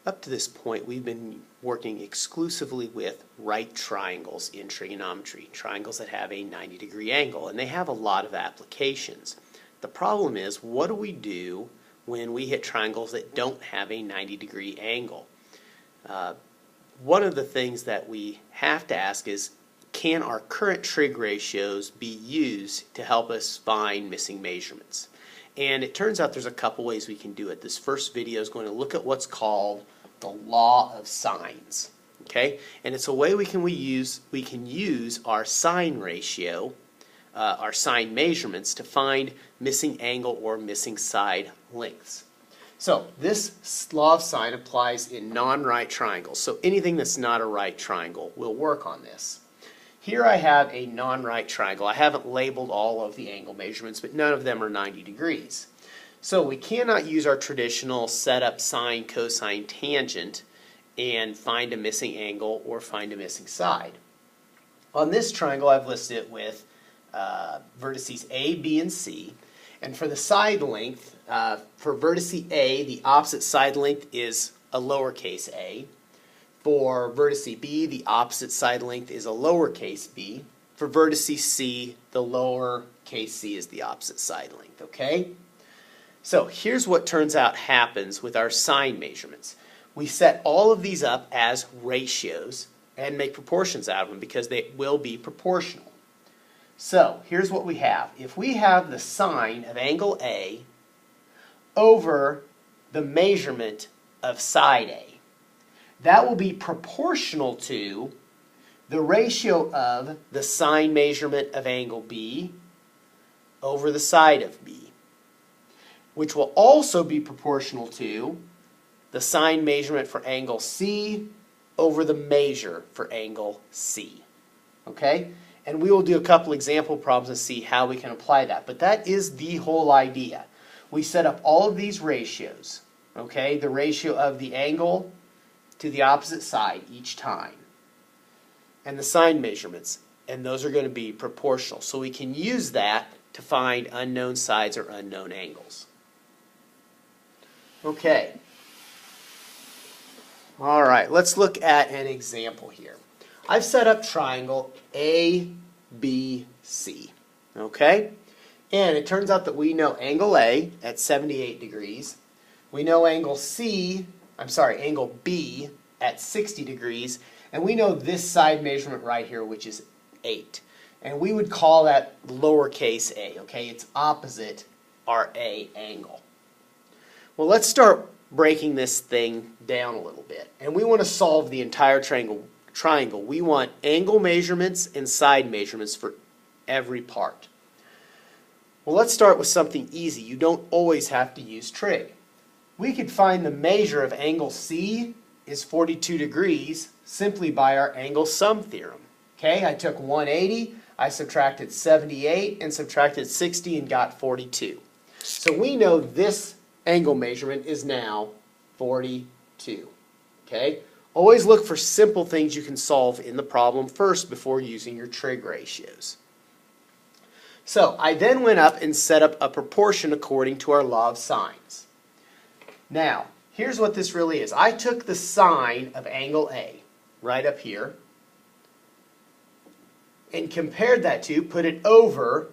Up to this point, we've been working exclusively with right triangles in trigonometry, triangles that have a 90-degree angle, and they have a lot of applications. The problem is, what do we do when we hit triangles that don't have a 90-degree angle? One of the things that we have to ask is, can our current trig ratios be used to help us find missing measurements? And it turns out there's a couple ways we can do it. This first video is going to look at what's called the law of sines. Okay? And it's a way we can use our sine ratio, our sine measurements, to find missing angle or missing side lengths. So this law of sine applies in non-right triangles. So anything that's not a right triangle will work on this. Here I have a non-right triangle. I haven't labeled all of the angle measurements, but none of them are 90 degrees. So we cannot use our traditional setup sine, cosine, tangent and find a missing angle or find a missing side. On this triangle, I've listed it with vertices A, B, and C. And for the side length, for vertice A, the opposite side length is a lowercase a. For vertice B, the opposite side length is a lowercase b. For vertice C, the lowercase c is the opposite side length, okay? So here's what turns out happens with our sine measurements. We set all of these up as ratios and make proportions out of them because they will be proportional. So here's what we have. If we have the sine of angle A over the measurement of side A, that will be proportional to the ratio of the sine measurement of angle B over the side of B, which will also be proportional to the sine measurement for angle C over the measure for angle C. Okay? And we will do a couple example problems and see how we can apply that. But that is the whole idea. We set up all of these ratios. Okay? The ratio of the angle to the opposite side each time, and the sine measurements, and those are going to be proportional. So we can use that to find unknown sides or unknown angles. Okay. All right, let's look at an example here. I've set up triangle ABC. Okay? And it turns out that we know angle A at 78 degrees. We know angle angle B at 60 degrees, and we know this side measurement right here, which is 8. And we would call that lowercase a, okay? It's opposite our A angle. Well, let's start breaking this thing down a little bit. And we want to solve the entire triangle. We want angle measurements and side measurements for every part. Well, let's start with something easy. You don't always have to use trig. We could find the measure of angle C is 42 degrees simply by our angle sum theorem. Okay, I took 180, I subtracted 78 and subtracted 60 and got 42. So we know this angle measurement is now 42. Okay, always look for simple things you can solve in the problem first before using your trig ratios. So I then went up and set up a proportion according to our law of sines. Now, here's what this really is. I took the sine of angle A, right up here, and compared that to, put it over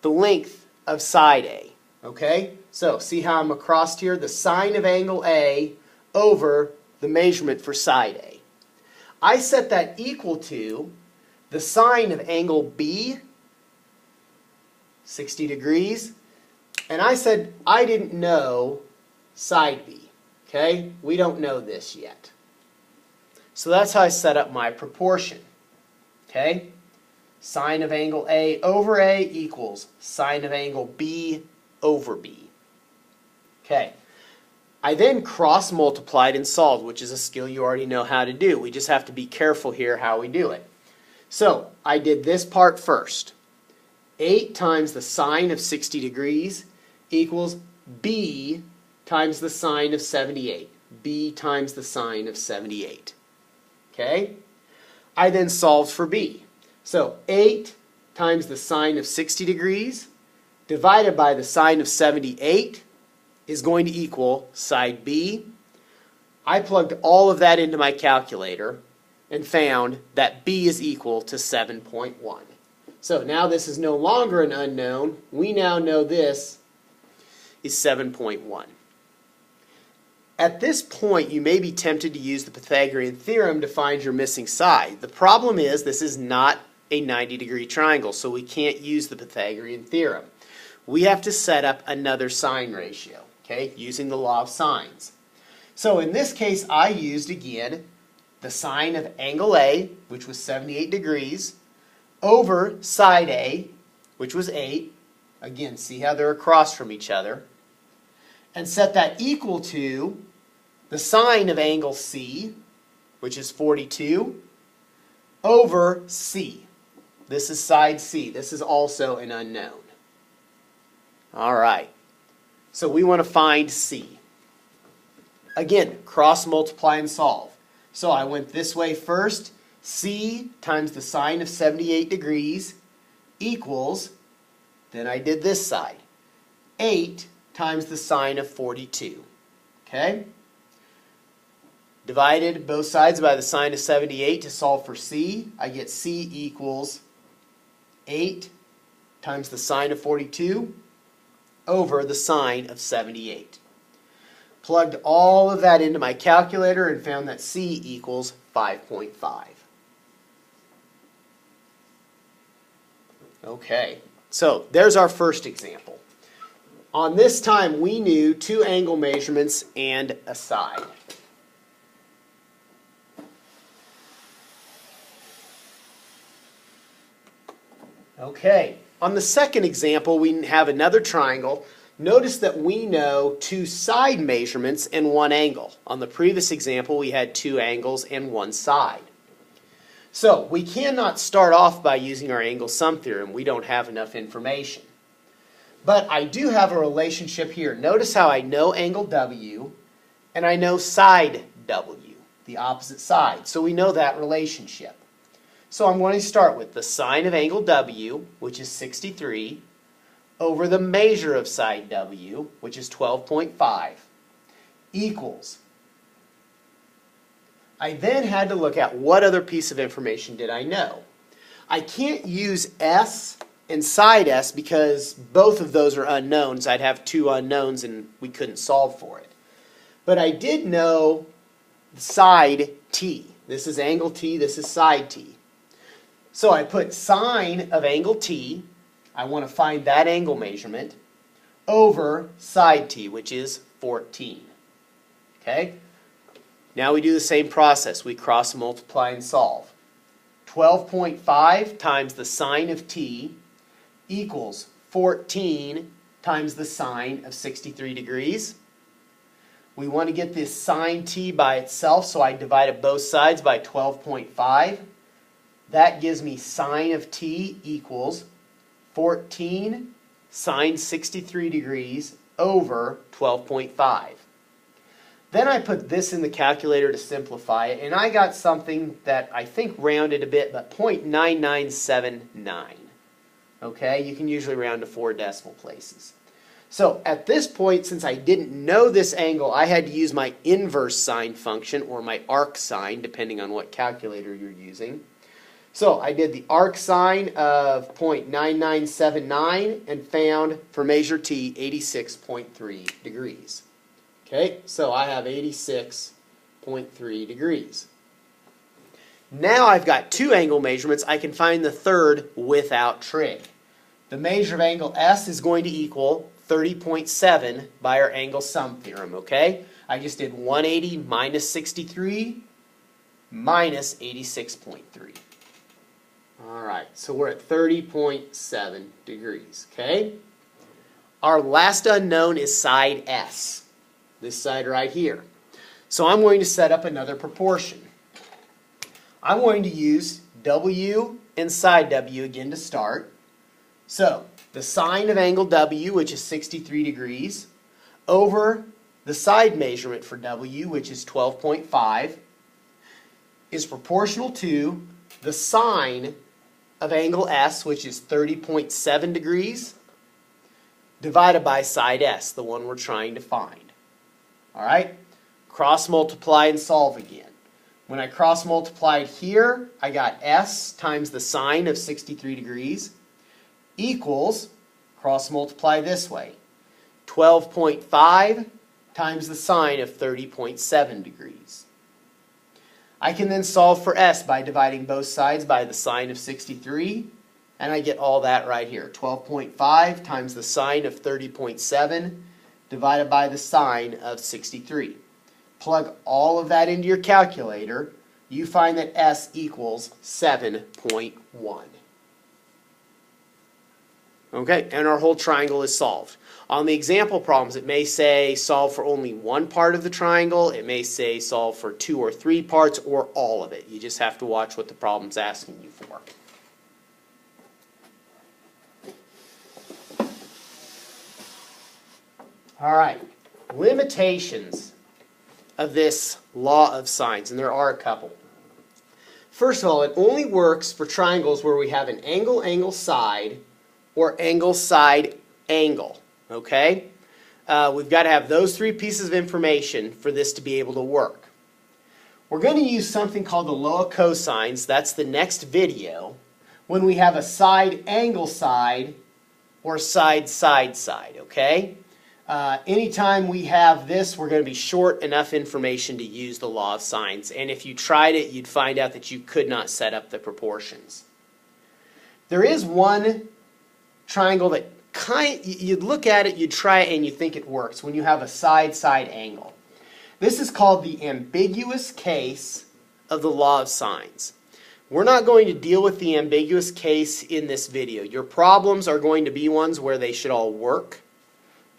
the length of side A. Okay? So, see how I'm across here? The sine of angle A over the measurement for side A. I set that equal to the sine of angle B, 60 degrees, and I said I didn't know side B. Okay? We don't know this yet. So that's how I set up my proportion. Okay? Sine of angle A over A equals sine of angle B over B. Okay. I then cross multiplied and solved, which is a skill you already know how to do. We just have to be careful here how we do it. So I did this part first. 8 times the sine of 60 degrees equals B times the sine of 78. B times the sine of 78. Okay? I then solved for B. So 8 times the sine of 60 degrees divided by the sine of 78 is going to equal side B I plugged all of that into my calculator and found that b is equal to 7.1. So now this is no longer an unknown. We now know this is 7.1. At this point, you may be tempted to use the Pythagorean theorem to find your missing side. The problem is this is not a 90-degree triangle, so we can't use the Pythagorean theorem. We have to set up another sine ratio, okay, using the law of sines. So in this case, I used, again, the sine of angle A, which was 78 degrees, over side A, which was 8. Again, see how they're across from each other. And set that equal to the sine of angle C, which is 42, over C. This is side C. This is also an unknown. All right. So we want to find C. Again, cross multiply and solve. So I went this way first. C times the sine of 78 degrees equals, then I did this side, 8 times the sine of 42. Okay? Divided both sides by the sine of 78 to solve for C. I get C equals 8 times the sine of 42 over the sine of 78. Plugged all of that into my calculator and found that C equals 5.5. Okay, so there's our first example. On this time, we knew two angle measurements and a side. Okay, on the second example, we have another triangle. Notice that we know two side measurements and one angle. On the previous example, we had two angles and one side. So we cannot start off by using our angle sum theorem. We don't have enough information. But I do have a relationship here. Notice how I know angle W and I know side W, the opposite side. So we know that relationship. So I'm going to start with the sine of angle W, which is 63, over the measure of side W, which is 12.5, equals. I then had to look at what other piece of information did I know. I can't use S and side S because both of those are unknowns. I'd have two unknowns and we couldn't solve for it. But I did know side T. This is angle T, this is side T. So I put sine of angle T, I want to find that angle measurement, over side T, which is 14. Okay? Now we do the same process. We cross multiply and solve. 12.5 times the sine of T equals 14 times the sine of 63 degrees. We want to get this sine T by itself, so I divided both sides by 12.5. That gives me sine of T equals 14 sine 63 degrees over 12.5. Then I put this in the calculator to simplify it, and I got something that I think rounded a bit, but 0.9979. Okay, you can usually round to 4 decimal places. So at this point, since I didn't know this angle, I had to use my inverse sine function, or my arc sine, depending on what calculator you're using. So I did the arc sine of 0.9979 and found, for measure T, 86.3 degrees. Okay, so I have 86.3 degrees. Now I've got two angle measurements. I can find the third without trig. The measure of angle S is going to equal 30.7 by our angle sum theorem, okay? I just did 180 minus 63 minus 86.3. All right, so we're at 30.7 degrees, okay? Our last unknown is side S, this side right here. So I'm going to set up another proportion. I'm going to use W and side W again to start. So the sine of angle W, which is 63 degrees, over the side measurement for W, which is 12.5, is proportional to the sine of angle S, which is 30.7 degrees, divided by side S, the one we're trying to find. All right? Cross multiply and solve again. When I cross multiplied here, I got s times the sine of 63 degrees equals, cross multiply this way, 12.5 times the sine of 30.7 degrees. I can then solve for s by dividing both sides by the sine of 63, and I get all that right here. 12.5 times the sine of 30.7 divided by the sine of 63. Plug all of that into your calculator, you find that s equals 7.1. Okay, and our whole triangle is solved. On the example problems, it may say solve for only one part of the triangle. It may say solve for 2 or 3 parts or all of it. You just have to watch what the problem's asking you for. All right, limitations of this law of sines, and there are a couple. First of all, it only works for triangles where we have an angle, angle, side, or angle, side, angle. Okay? We've got to have those 3 pieces of information for this to be able to work. We're going to use something called the law of cosines. That's the next video. When we have a side, angle, side, or side, side, side. Okay? Anytime we have this, we're going to be short enough information to use the law of sines. And if you tried it, you'd find out that you could not set up the proportions. There is one triangle that you'd look at it, you'd try it, and you think it works when you have a side-side angle. This is called the ambiguous case of the law of sines. We're not going to deal with the ambiguous case in this video. Your problems are going to be ones where they should all work.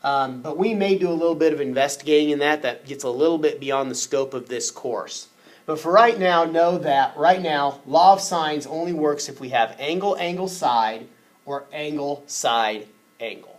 But we may do a little bit of investigating in that. That gets a little bit beyond the scope of this course. But for right now, know that right now, law of sines only works if we have angle, angle, side, or angle, side, angle.